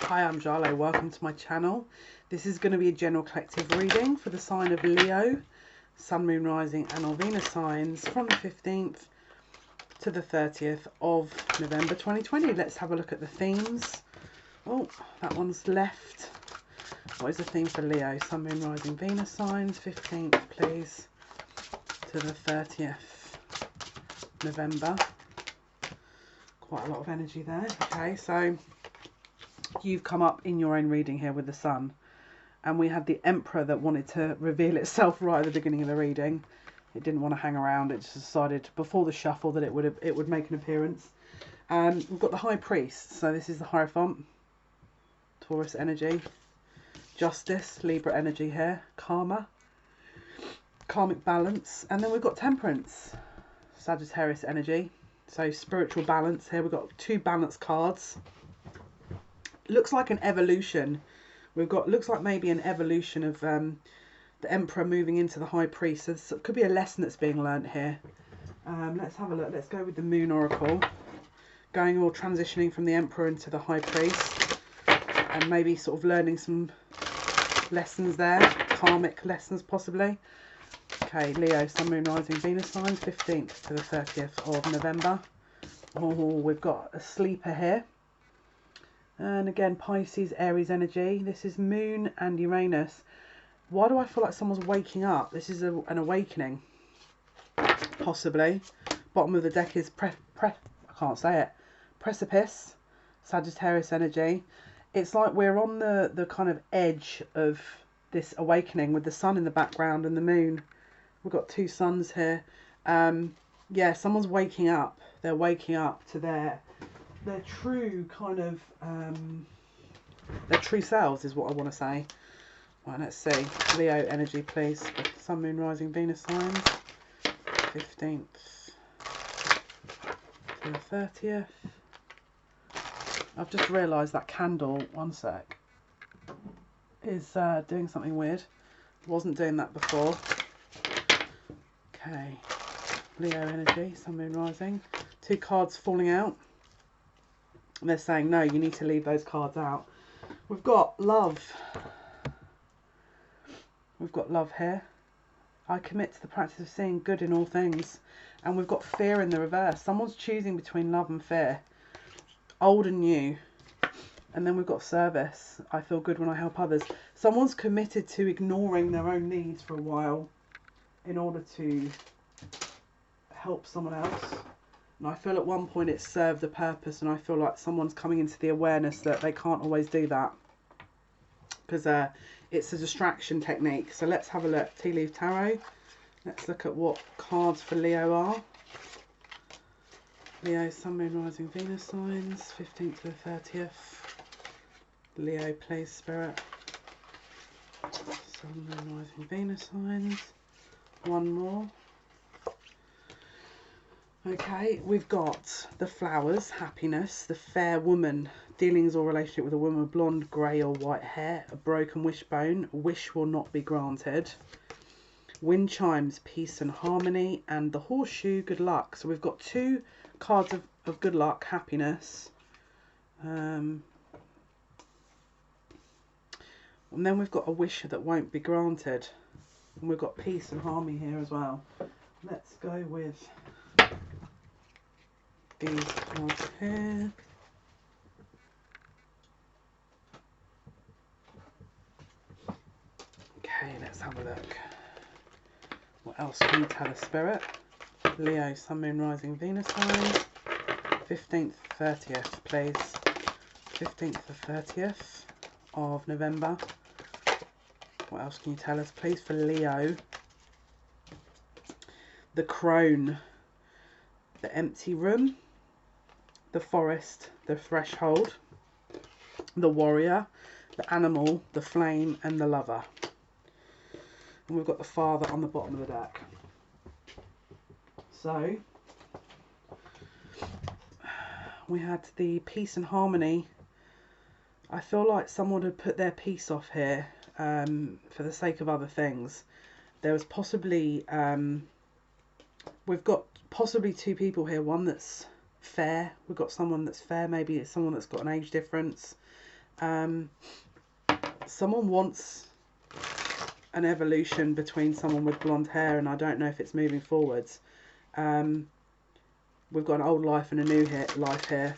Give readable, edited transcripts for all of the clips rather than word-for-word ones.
Hi, I'm Jale. Welcome to my channel. This is going to be a general collective reading for the sign of Leo, Sun, Moon, Rising and or Venus signs from the 15th to the 30th of November 2020. Let's have a look at the themes. Oh, that one's left. What is the theme for Leo, Sun, Moon, Rising, Venus signs, 15th please to the 30th November. Quite a lot of energy there. Okay, so you've come up in your own reading here with the Sun, and we had the Emperor that wanted to reveal itself right at the beginning of the reading. It didn't want to hang around. It just decided before the shuffle that it would make an appearance. We've got the High Priest, so this is the Hierophant, Taurus energy, Justice, Libra energy here, Karma, Karmic balance, and then we've got Temperance, Sagittarius energy, so spiritual balance here. We've got two balance cards. Looks like an evolution. We've got, looks like maybe an evolution of the Emperor moving into the High Priest. So this could be a lesson that's being learnt here. Let's have a look. Let's go with the Moon Oracle. Going or transitioning from the Emperor into the High Priest. And maybe sort of learning some lessons there. Karmic lessons possibly. Okay, Leo, Sun, Moon, Rising, Venus signs, 15th to the 30th of November. Oh, we've got a sleeper here. And again, Pisces, Aries energy. This is Moon and Uranus. Why do I feel like someone's waking up? This is an awakening, possibly. Bottom of the deck is I can't say it. Precipice, Sagittarius energy. It's like we're on the kind of edge of this awakening with the Sun in the background and the Moon. We've got two suns here. Yeah, someone's waking up. They're waking up to their true kind of their true selves is what I want to say. Right, let's see. Leo energy please. Sun, Moon, Rising, Venus signs, 15th to the 30th. I've just realised that candle, one sec, is doing something weird. Wasn't doing that before. Okay, Leo energy, Sun, Moon, Rising. Two cards falling out. And they're saying, no, you need to leave those cards out. We've got love. We've got love here. I commit to the practice of seeing good in all things. And we've got fear in the reverse. Someone's choosing between love and fear. Old and new. And then we've got service. I feel good when I help others. Someone's committed to ignoring their own needs for a while in order to help someone else. And I feel at one point it served a purpose, and I feel like someone's coming into the awareness that they can't always do that because it's a distraction technique. So let's have a look. Tea Leaf Tarot. Let's look at what cards for Leo are. Leo, Sun, Moon, Rising, Venus signs, 15th to the 30th. Leo, please, Spirit. Sun, Moon, Rising, Venus signs. One more. Okay, we've got the Flowers, happiness, the Fair Woman, dealings or relationship with a woman with blonde, grey or white hair, a broken wishbone, wish will not be granted, Wind Chimes, peace and harmony, and the Horseshoe, good luck. So we've got two cards of good luck, happiness, and then we've got a wish that won't be granted, and we've got peace and harmony here as well. Let's go with these cards here. Okay, let's have a look. What else can you tell us, Spirit? Leo, Sun, Moon, Rising, Venus signs, 15th, 30th, please. 15th to 30th of November. What else can you tell us, please, for Leo? The Crone, the Empty Room, the Forest, the Threshold, the Warrior, the Animal, the Flame, and the Lover. And we've got the Father on the bottom of the deck. So we had the peace and harmony. I feel like someone had put their peace off here for the sake of other things. There was possibly we've got possibly two people here. One that's fair. We've got someone that's fair. Maybe it's someone that's got an age difference. Someone wants an evolution between someone with blonde hair, and I don't know if it's moving forwards. We've got an old life and a new life here.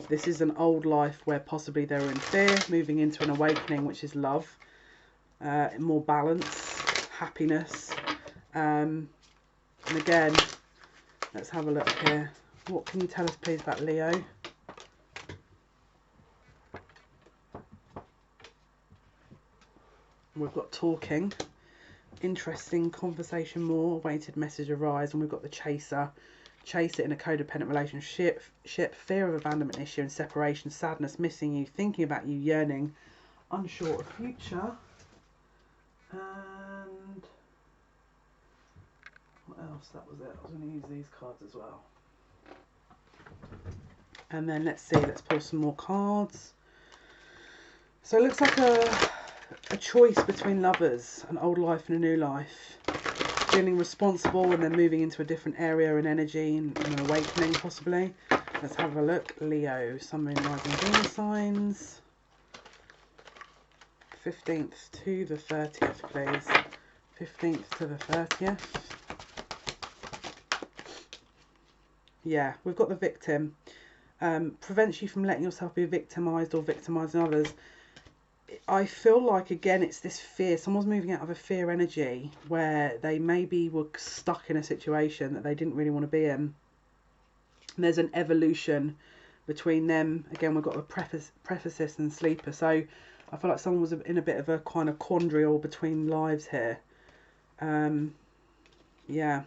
This is an old life where possibly they were in fear, moving into an awakening, which is love, more balance, happiness. And again, let's have a look here. What can you tell us, please, about Leo? We've got talking, interesting conversation more, awaited message arise, and we've got the chaser. Chase it in a codependent relationship, fear of abandonment issue and separation, sadness, missing you, thinking about you, yearning, unsure of future. And what else? That was it. I was going to use these cards as well. And then let's see, let's pull some more cards. So it looks like a choice between lovers, an old life and a new life. Feeling responsible and then moving into a different area and energy and an awakening possibly. Let's have a look. Leo, Sun, Moon, Rising, Venus signs. 15th to the 30th, please. 15th to the 30th. Yeah, we've got the victim. Prevents you from letting yourself be victimised or victimising others. I feel like, again, it's this fear. Someone's moving out of a fear energy where they maybe were stuck in a situation that they didn't really want to be in. And there's an evolution between them. Again, we've got the precipice and sleeper. So I feel like someone was in a bit of a kind of quandary or between lives here. Yeah.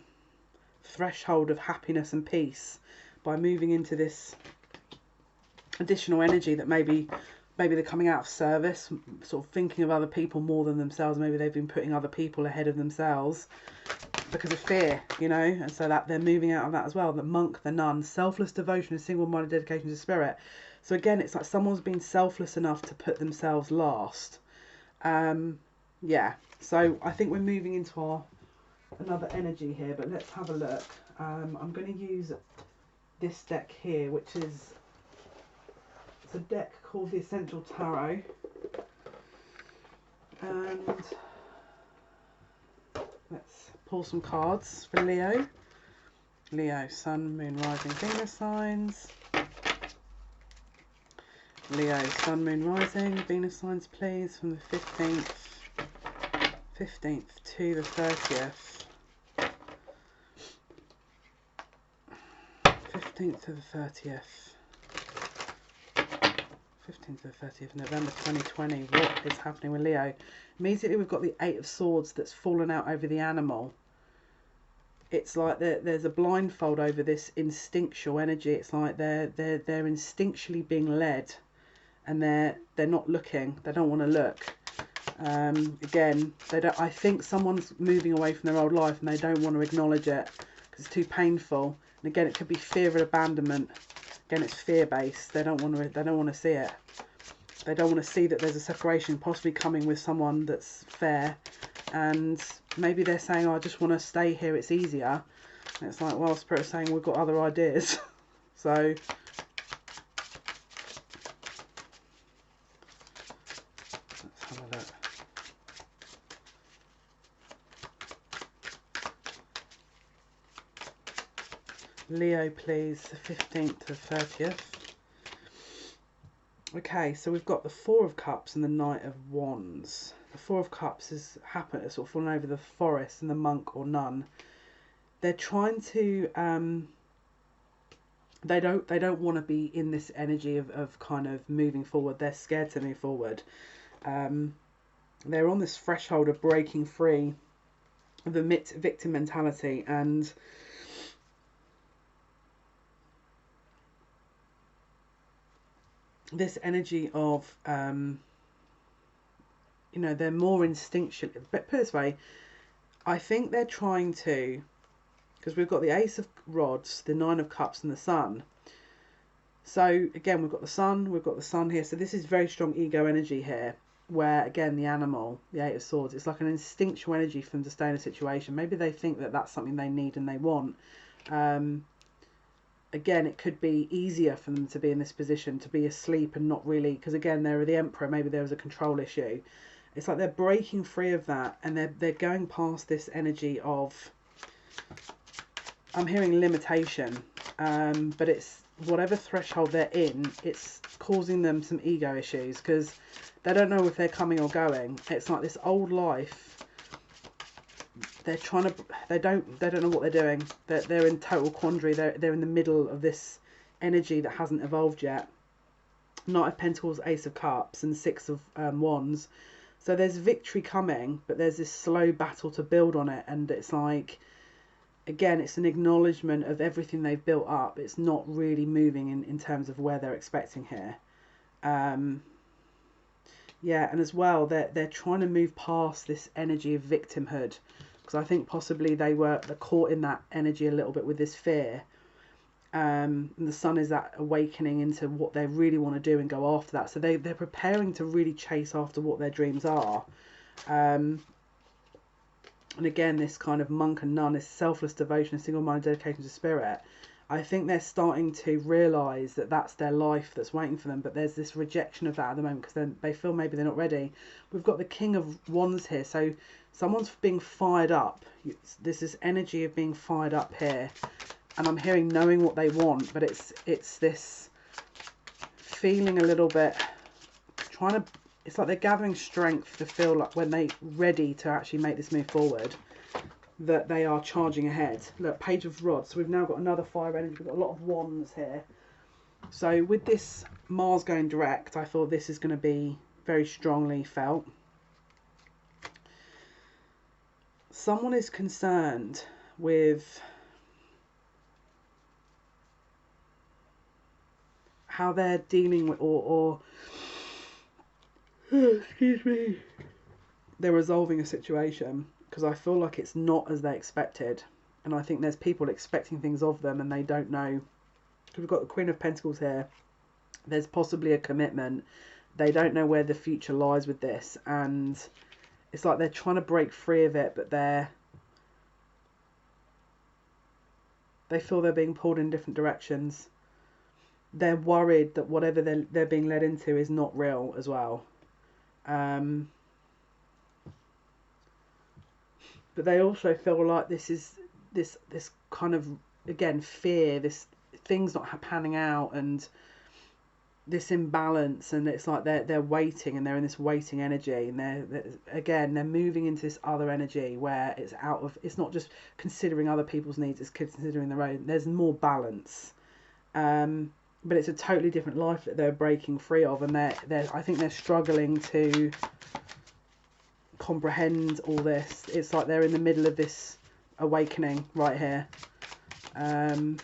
Threshold of happiness and peace by moving into this additional energy that maybe they're coming out of service, sort of thinking of other people more than themselves. Maybe they've been putting other people ahead of themselves because of fear, you know, and so that they're moving out of that as well. The monk, the nun, selfless devotion, single-minded dedication to spirit. So again, it's like someone's been selfless enough to put themselves last. Yeah, so I think we're moving into another energy here, but let's have a look. I'm going to use this deck here, which is a deck called the Essential Tarot, and let's pull some cards for Leo. Leo, Sun, Moon, Rising, Venus signs. Leo, Sun, Moon, Rising, Venus signs, please, from the 15th to the 30th. 15th to the 30th. 15th to the 30th of November 2020. What is happening with Leo? Immediately we've got the Eight of Swords that's fallen out over the animal. It's like there's a blindfold over this instinctual energy. It's like they're instinctually being led, and they're not looking. They don't want to look. Again, they don't. I think someone's moving away from their old life and they don't want to acknowledge it because it's too painful. And again, it could be fear of abandonment. Again, it's fear-based. They don't want to see it. They don't want to see that there's a separation possibly coming with someone that's fair, and maybe they're saying, oh, I just want to stay here, it's easier. And it's like, well, Spirit's saying we've got other ideas. So let's have a look. Leo, please, the 15th to the 30th. Okay, so we've got the Four of Cups and the Knight of Wands. The Four of Cups has happened, sort of fallen over the forest and the monk or nun. They're trying to, they don't want to be in this energy of kind of moving forward. They're scared to move forward. They're on this threshold of breaking free of the victim mentality, and this energy of, you know, they're more instinctual. But put it this way, I think they're trying to, because we've got the Ace of Rods, the Nine of Cups and the Sun. So again, we've got the Sun here. So this is very strong ego energy here, where again, the animal, the Eight of Swords, it's like an instinctual energy for them to stay in a situation. Maybe they think that that's something they need and they want. again, it could be easier for them to be in this position, to be asleep and not really, because again, they're the emperor, maybe there was a control issue. It's like they're breaking free of that, and they're going past this energy of, I'm hearing limitation, but it's whatever threshold they're in, it's causing them some ego issues, because they don't know if they're coming or going. It's like this old life, they're trying to, they don't know what they're doing. They're in total quandary. They're in the middle of this energy that hasn't evolved yet. Knight of Pentacles, Ace of Cups, and Six of Wands. So there's victory coming, but there's this slow battle to build on it. And it's like, again, it's an acknowledgement of everything they've built up. It's not really moving in terms of where they're expecting here. Yeah, and as well, they're trying to move past this energy of victimhood, because I think possibly they're caught in that energy a little bit with this fear. And the sun is that awakening into what they really want to do and go after that. So they're preparing to really chase after what their dreams are. And again, this kind of monk and nun, this selfless devotion, single-minded dedication to spirit. I think they're starting to realise that that's their life that's waiting for them. But there's this rejection of that at the moment, because they feel maybe they're not ready. We've got the King of Wands here. So someone's being fired up. There's this energy of being fired up here. And I'm hearing knowing what they want, but it's this feeling a little bit, it's like they're gathering strength to feel like when they're ready to actually make this move forward, that they are charging ahead. Look, Page of Rods. So we've now got another fire energy. We've got a lot of wands here. So with this Mars going direct, I thought this is going to be very strongly felt. Someone is concerned with how they're dealing with, or excuse me, they're resolving a situation, because I feel like it's not as they expected, and I think there's people expecting things of them and they don't know. Because we've got the Queen of Pentacles here. There's possibly a commitment. They don't know where the future lies with this, and it's like they're trying to break free of it, but they feel they're being pulled in different directions. They're worried that whatever they're being led into is not real as well. But they also feel like this is this kind of, again, fear, this things not panning out, and this imbalance, and it's like they're waiting, and they're in this waiting energy, and they're moving into this other energy where it's not just considering other people's needs, it's considering their own. There's more balance. But it's a totally different life that they're breaking free of, and I think they're struggling to comprehend all this. It's like they're in the middle of this awakening right here. I'm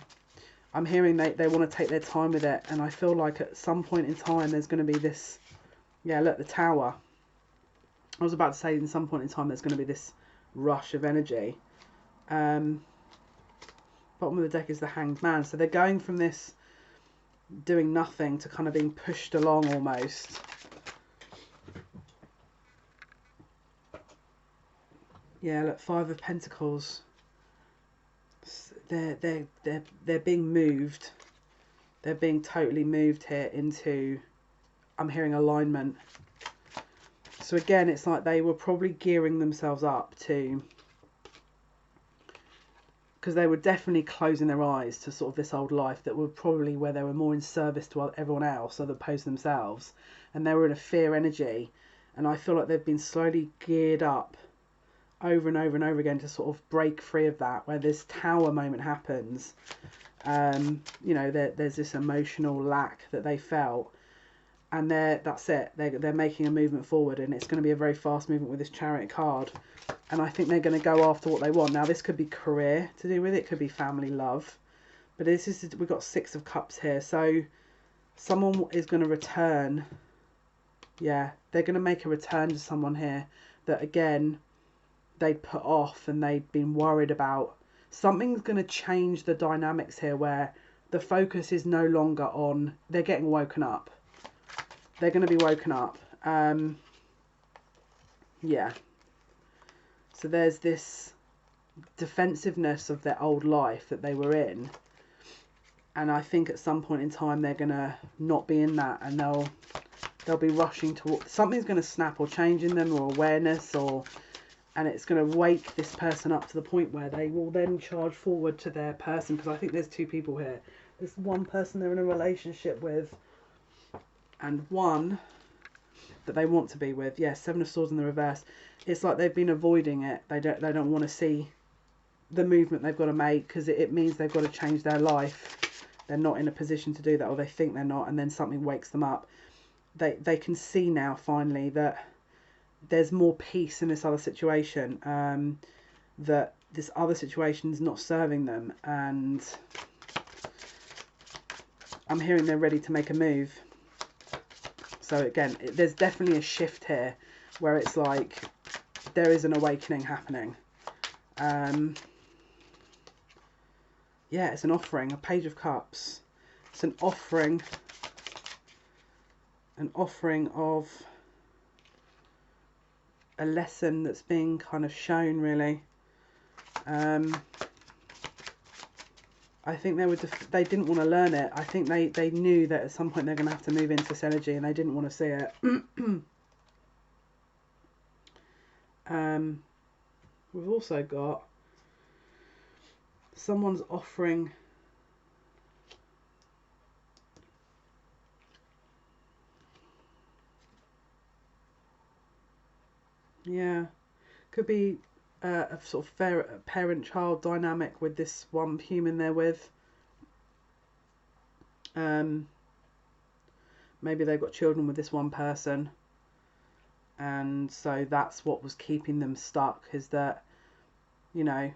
hearing they want to take their time with it, and I feel like at some point in time there's going to be this, yeah, look, the Tower. I was about to say in some point in time there's going to be this rush of energy. Bottom of the deck is the Hanged Man. So they're going from this doing nothing to kind of being pushed along almost. Yeah, look, Five of Pentacles. They're being moved. They're being totally moved here into, I'm hearing, alignment. So again, it's like they were probably gearing themselves up to, because they were definitely closing their eyes to sort of this old life that were probably where they were more in service to everyone else as opposed to themselves, and they were in a fear energy, and I feel like they've been slowly geared up over and over and over again to sort of break free of that, where this Tower moment happens. You know, there's this emotional lack that they felt, and that's it, they're making a movement forward, and it's going to be a very fast movement with this Chariot card. And I think they're going to go after what they want. Now, this could be career to do with it. It could be family, love. But we've got Six of Cups here. So someone is going to return. Yeah, they're going to make a return to someone here that, again, they'd put off and they'd been worried about. Something's going to change the dynamics here, where the focus is no longer on, they're getting woken up. They're going to be woken up. Yeah. So there's this defensiveness of their old life that they were in. And I think at some point in time they're gonna not be in that, and they'll be rushing to something's gonna snap or change in them, or awareness, and it's gonna wake this person up to the point where they will then charge forward to their person. Because I think there's two people here. There's one person they're in a relationship with, and one that they want to be with. Yeah, Seven of Swords in the reverse. It's like they've been avoiding it. They don't want to see the movement they've got to make, because it means they've got to change their life. They're not in a position to do that, or they think they're not, and then something wakes them up. They can see now finally that there's more peace in this other situation, that this other situation is not serving them, and I'm hearing they're ready to make a move. So again, there's definitely a shift here where it's like there is an awakening happening. Yeah, it's an offering, a Page of Cups. It's an offering of a lesson that's being kind of shown, really. I think they didn't want to learn it. I think they knew that at some point they're going to have to move into this energy, and they didn't want to see it. We've also got someone's offering could be a sort of fair parent-child dynamic with this one human they're with. Maybe they've got children with this one person, and so that's what was keeping them stuck, is that, you know,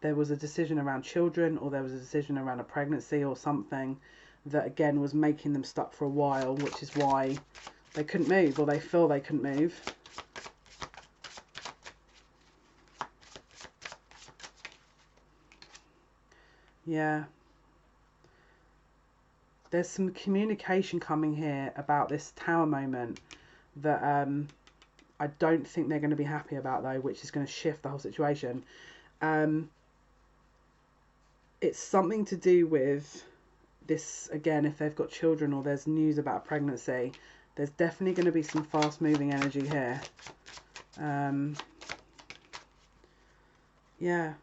there was a decision around children, or there was a decision around a pregnancy or something that again was making them stuck for a while, which is why they couldn't move, or they feel they couldn't move. Yeah. There's some communication coming here about this Tower moment that I don't think they're going to be happy about, though, which is going to shift the whole situation. It's something to do with this, again, if they've got children or there's news about a pregnancy, there's definitely going to be some fast moving energy here. Yeah.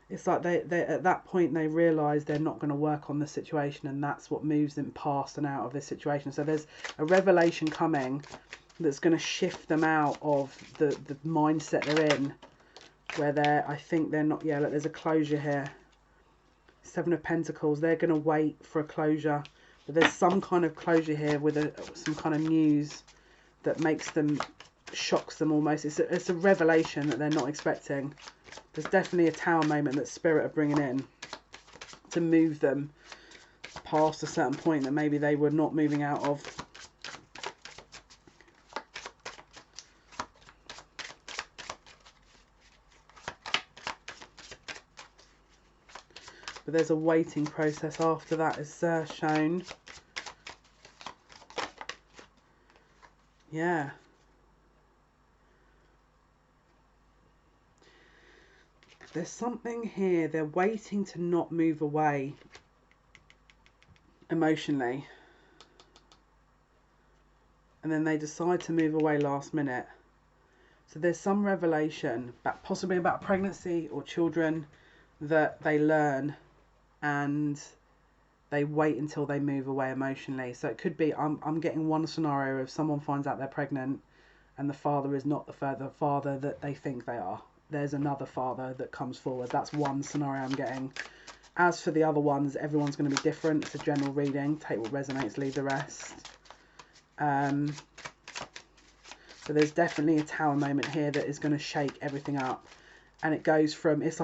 It's like they at that point they realise they're not going to work on the situation, and that's what moves them past and out of this situation. So there's a revelation coming that's going to shift them out of the mindset they're in, where I think they're not, yeah, look, there's a closure here. Seven of Pentacles, they're going to wait for a closure. But there's some kind of closure here with some kind of news that makes them, shocks them almost. It's a revelation that they're not expecting. There's definitely a Tower moment that Spirit are bringing in to move them past a certain point that maybe they were not moving out of. But there's a waiting process after that is shown. Yeah. There's something here. They're waiting to not move away emotionally. And then they decide to move away last minute. So there's some revelation, possibly about pregnancy or children, that they learn, and they wait until they move away emotionally. So it could be, I'm getting one scenario of someone finds out they're pregnant and the father is not the father that they think they are. There's another father that comes forward. That's one scenario I'm getting. As for the other ones, everyone's going to be different. It's a general reading. Take what resonates, leave the rest. So there's definitely a Tower moment here that is going to shake everything up. And it goes from, it's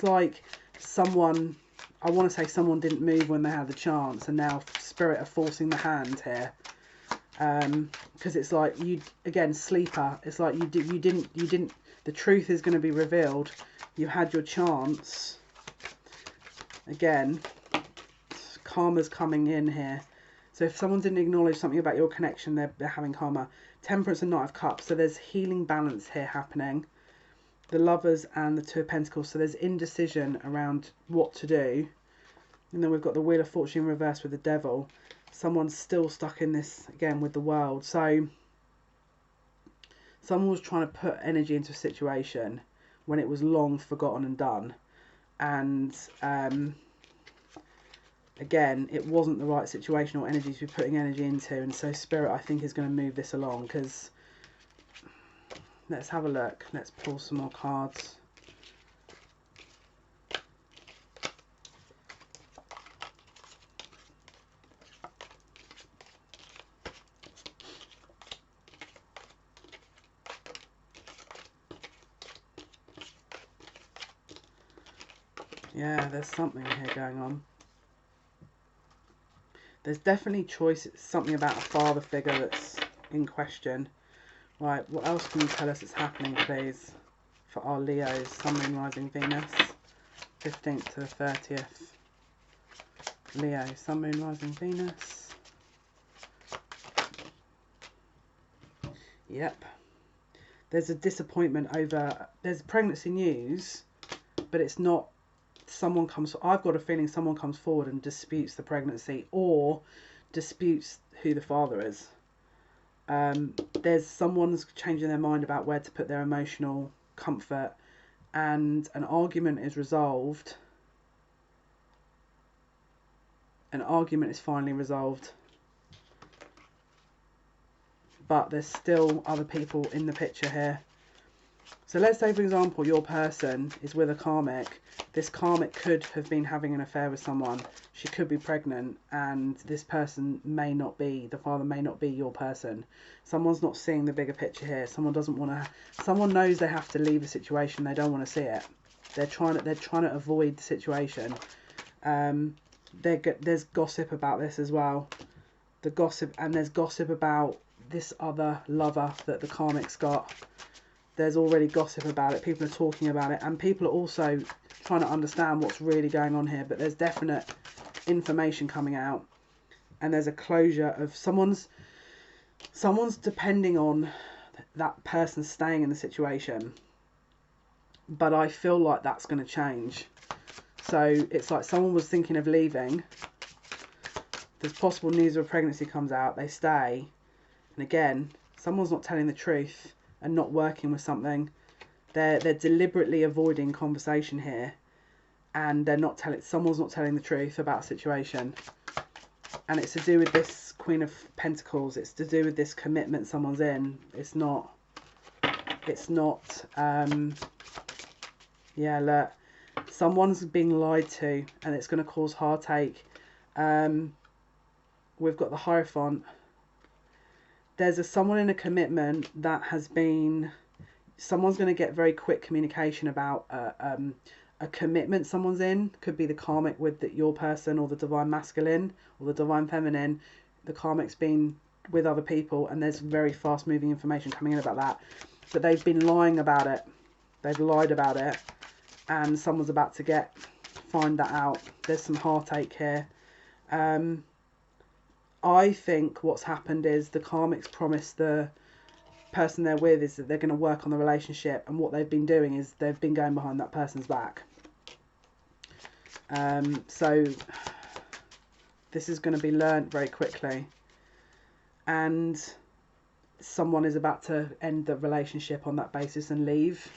like someone, I want to say someone didn't move when they had the chance, and now Spirit are forcing the hand here. Because it's like, you, again, sleeper, it's like you didn't, the truth is going to be revealed. You had your chance. Again, karma's coming in here. So if someone didn't acknowledge something about your connection, they're having karma. Temperance and Knight of Cups. So there's healing balance here happening. The Lovers and the Two of Pentacles. So there's indecision around what to do. And then we've got the Wheel of Fortune reversed with the Devil. Someone's still stuck in this, again, with the World. So someone was trying to put energy into a situation when it was long forgotten and done. And again, it wasn't the right situation or energy to be putting energy into. And so Spirit, I think, is going to move this along, because let's have a look. Let's pull some more cards. Yeah, there's something here going on. There's definitely choice. It's something about a father figure that's in question. Right, what else can you tell us is happening, please, for our Leos, Sun, Moon, Rising, Venus, 15th to the 30th. Leo, Sun, Moon, Rising, Venus. Yep. There's a disappointment over, there's pregnancy news, but it's not, someone comes, I've got a feeling someone comes forward and disputes the pregnancy or disputes who the father is. There's someone's changing their mind about where to put their emotional comfort, and an argument is resolved. An argument is finally resolved, but there's still other people in the picture here. So let's say, for example, your person is with a karmic. This karmic could have been having an affair with someone. She could be pregnant, and this person may not be, the father may not be your person. Someone's not seeing the bigger picture here. Someone doesn't want to, someone knows they have to leave a situation. They don't want to see it. They're trying to avoid the situation. There's gossip about this as well. The gossip, and there's gossip about this other lover that the karmic's got. There's already gossip about it. People are talking about it, and people are also trying to understand what's really going on here. But there's definite information coming out, and there's a closure of someone's depending on that person staying in the situation. But I feel like that's going to change. So it's like someone was thinking of leaving. There's possible news of a pregnancy comes out. They stay, and again, someone's not telling the truth and not working with something. They're deliberately avoiding conversation here, and they're not telling, someone's not telling the truth about a situation. And it's to do with this Queen of Pentacles. It's to do with this commitment someone's in. It's not yeah, look, someone's being lied to, and it's going to cause heartache. We've got the Hierophant. There's someone in a commitment that has been, someone's going to get very quick communication about a commitment someone's in. Could be the karmic with your person, or the divine masculine, or the divine feminine. The karmic's been with other people, and there's very fast moving information coming in about that. But they've been lying about it. They've lied about it, and someone's about to find that out. There's some heartache here. I think what's happened is the karmics promised the person they're with is that they're going to work on the relationship, and what they've been doing is they've been going behind that person's back. So this is going to be learnt very quickly, and someone is about to end the relationship on that basis and leave,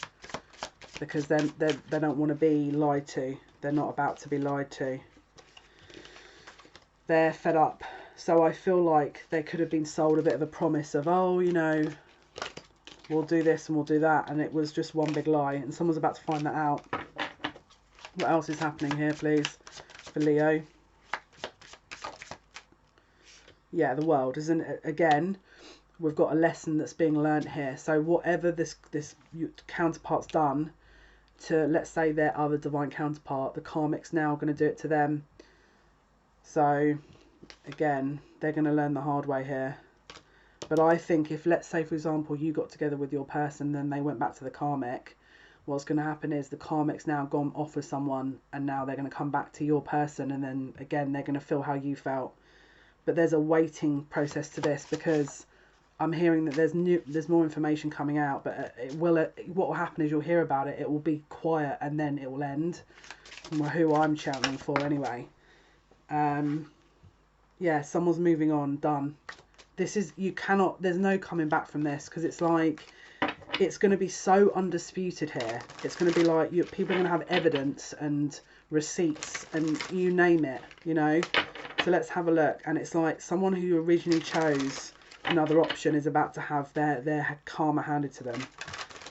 because then they don't want to be lied to. They're not about to be lied to. They're fed up. So I feel like they could have been sold a bit of a promise of, oh, you know, we'll do this and we'll do that, and it was just one big lie, and someone's about to find that out. What else is happening here, please, for Leo? Yeah, the World, isn't it? Again, we've got a lesson that's being learnt here. So whatever this counterpart's done to, let's say, their other divine counterpart, the karmic's now going to do it to them. So again, they're going to learn the hard way here. But I think if, let's say, for example, you got together with your person, then they went back to the karmic, what's going to happen is the karmic's now gone off with someone, and now they're going to come back to your person, and then again they're going to feel how you felt. But there's a waiting process to this, because I'm hearing that there's more information coming out, but what will happen is you'll hear about it, it will be quiet, and then it will end. Who I'm channeling for anyway. Yeah, someone's moving on, done. This is, you cannot, there's no coming back from this, because it's like, it's going to be so undisputed here. It's going to be like, people are going to have evidence and receipts and you name it, you know. So let's have a look. And it's like someone who originally chose another option is about to have their karma handed to them.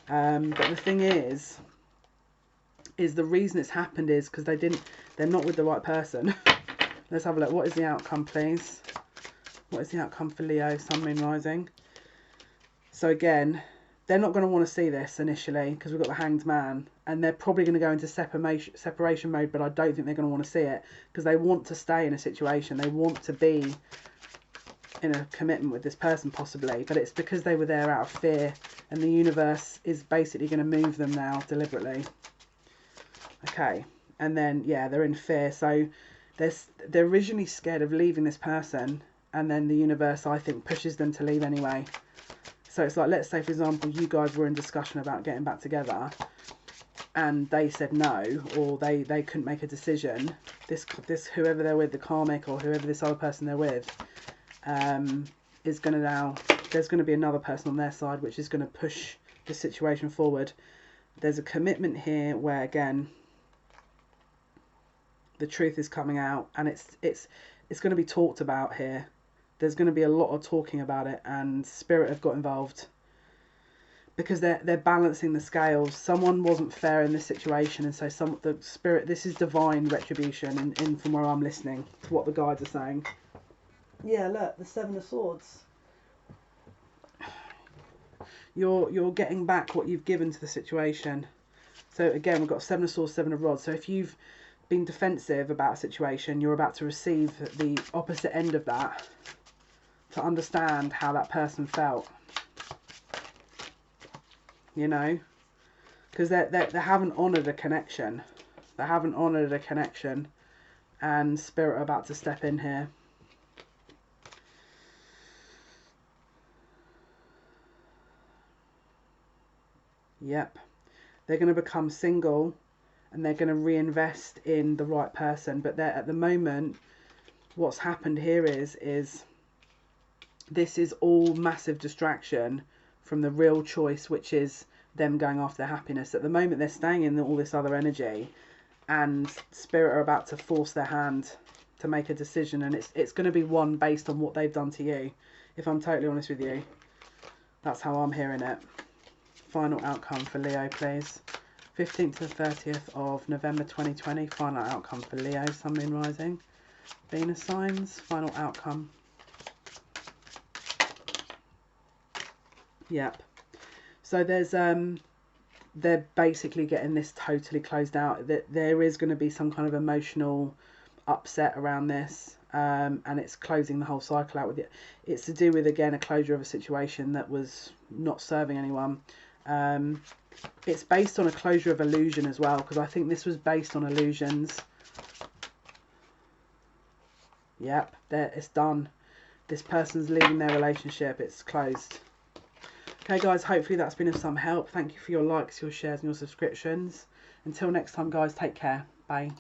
But the thing is the reason it's happened is because they're not with the right person. Let's have a look. What is the outcome, please? What is the outcome for Leo, Sun, Moon, Rising? So again, they're not going to want to see this initially because we've got the Hanged Man, and they're probably going to go into separation mode, but I don't think they're going to want to see it because they want to stay in a situation. They want to be in a commitment with this person possibly, but it's because they were there out of fear, and the universe is basically going to move them now deliberately. Okay, and then yeah, they're in fear, so they're originally scared of leaving this person, and then the universe, I think, pushes them to leave anyway. So it's like, let's say for example you guys were in discussion about getting back together and they said no, or they couldn't make a decision. This whoever they're with, the karmic or whoever this other person they're with, is going to now, there's going to be another person on their side which is going to push the situation forward. There's a commitment here where again the truth is coming out, and it's going to be talked about here. There's going to be a lot of talking about it, and spirit have got involved because they're balancing the scales. Someone wasn't fair in this situation, and so the spirit, this is divine retribution in from where I'm listening to what the guides are saying. Yeah, look, the Seven of Swords. You're getting back what you've given to the situation. So again, we've got Seven of Swords, Seven of Rods. So if you've been defensive about a situation, you're about to receive the opposite end of that, to understand how that person felt, you know, because they haven't honoured a connection. They haven't honoured a connection, and spirit are about to step in here. Yep, they're going to become single, and they're going to reinvest in the right person. But they're, at the moment, what's happened here is this is all massive distraction from the real choice, which is them going after their happiness. At the moment, they're staying in all this other energy, and spirit are about to force their hand to make a decision, and it's going to be one based on what they've done to you. If I'm totally honest with you, that's how I'm hearing it. Final outcome for Leo, please. 15th to the 30th of November 2020. Final outcome for Leo, Sun, Moon, Rising, Venus signs. Final outcome. Yep. So there's they're basically getting this totally closed out. That there is going to be some kind of emotional upset around this, and it's closing the whole cycle out with it. It's to do with, again, a closure of a situation that was not serving anyone. It's based on a closure of illusion as well, because I think this was based on illusions. Yep, there, it's done. This person's leaving their relationship. It's closed. Okay, guys, hopefully that's been of some help. Thank you for your likes, your shares, and your subscriptions. Until next time, guys, take care. Bye.